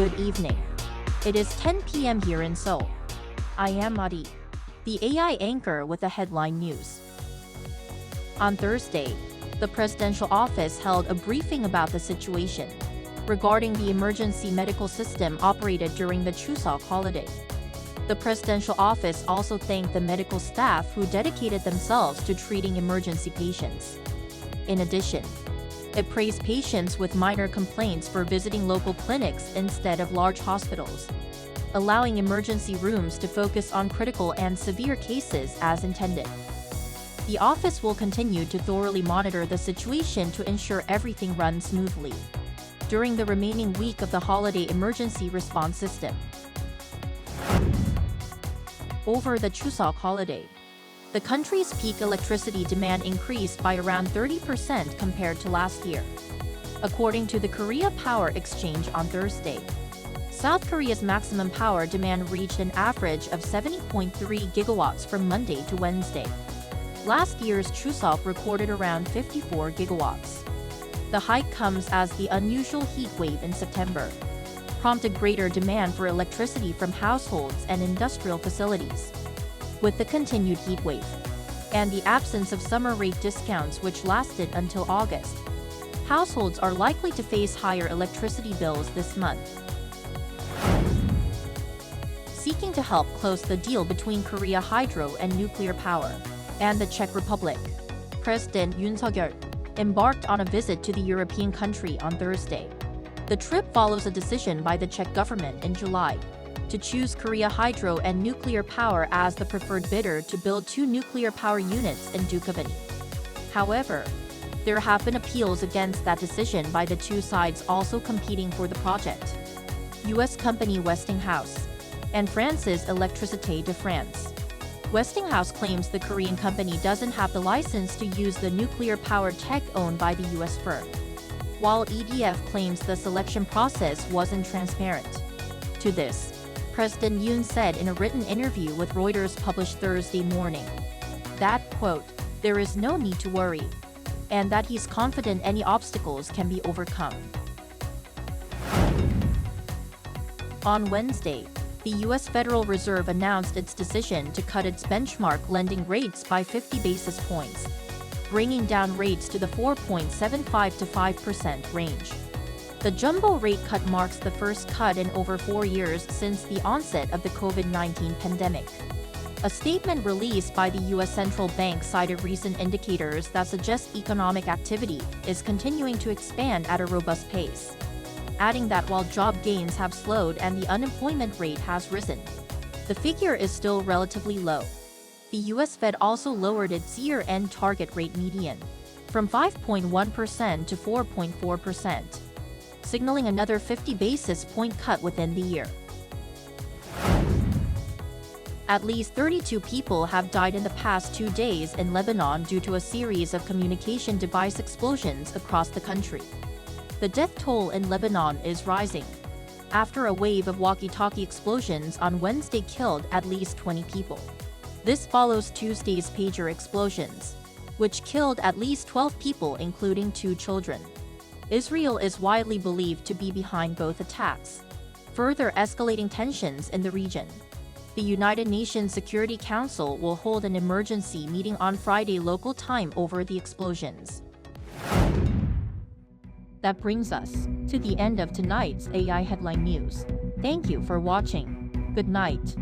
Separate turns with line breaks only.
Good evening. It is 10 p.m. here in Seoul. I am Madi, the AI anchor with the headline news. On Thursday, the presidential office held a briefing about the situation regarding the emergency medical system operated during the Chuseok holiday. The presidential office also thanked the medical staff who dedicated themselves to treating emergency patients. In addition, it praised patients with minor complaints for visiting local clinics instead of large hospitals, allowing emergency rooms to focus on critical and severe cases as intended. The office will continue to thoroughly monitor the situation to ensure everything runs smoothly during the remaining week of the holiday emergency response system. Over the Chuseok holiday, the country's peak electricity demand increased by around 30% compared to last year, according to the Korea Power Exchange on Thursday. South Korea's maximum power demand reached an average of 70.3 gigawatts from Monday to Wednesday. Last year's Chuseok recorded around 54 gigawatts. The hike comes as the unusual heat wave in September prompted greater demand for electricity from households and industrial facilities. With the continued heat wave and the absence of summer rate discounts which lasted until August, households are likely to face higher electricity bills this month. Seeking to help close the deal between Korea hydro and nuclear power and the Czech Republic, President Yoon embarked on a visit to the European country on Thursday. The trip follows a decision by the Czech government in July to choose Korea Hydro and Nuclear Power as the preferred bidder to build 2 nuclear power units in Dukovany. However, there have been appeals against that decision by the two sides also competing for the project: U.S. company Westinghouse and France's Électricité de France. Westinghouse claims the Korean company doesn't have the license to use the nuclear power tech owned by the U.S. firm, while EDF claims the selection process wasn't transparent. To this, President Yoon said in a written interview with Reuters published Thursday morning that, quote, "there is no need to worry," and that he's confident any obstacles can be overcome. On Wednesday, the U.S. Federal Reserve announced its decision to cut its benchmark lending rates by 50 basis points, bringing down rates to the 4.75 to 5% range. The jumbo rate cut marks the first cut in over 4 years since the onset of the COVID-19 pandemic. A statement released by the U.S. Central Bank cited recent indicators that suggest economic activity is continuing to expand at a robust pace, adding that while job gains have slowed and the unemployment rate has risen, the figure is still relatively low. The U.S. Fed also lowered its year-end target rate median from 5.1% to 4.4%. signaling another 50 basis point cut within the year. At least 32 people have died in the past 2 days in Lebanon due to a series of communication device explosions across the country. The death toll in Lebanon is rising after a wave of walkie-talkie explosions on Wednesday killed at least 20 people. This follows Tuesday's pager explosions, which killed at least 12 people including 2 children. Israel is widely believed to be behind both attacks, further escalating tensions in the region. The United Nations Security Council will hold an emergency meeting on Friday local time over the explosions. That brings us to the end of tonight's AI Headline News. Thank you for watching. Good night.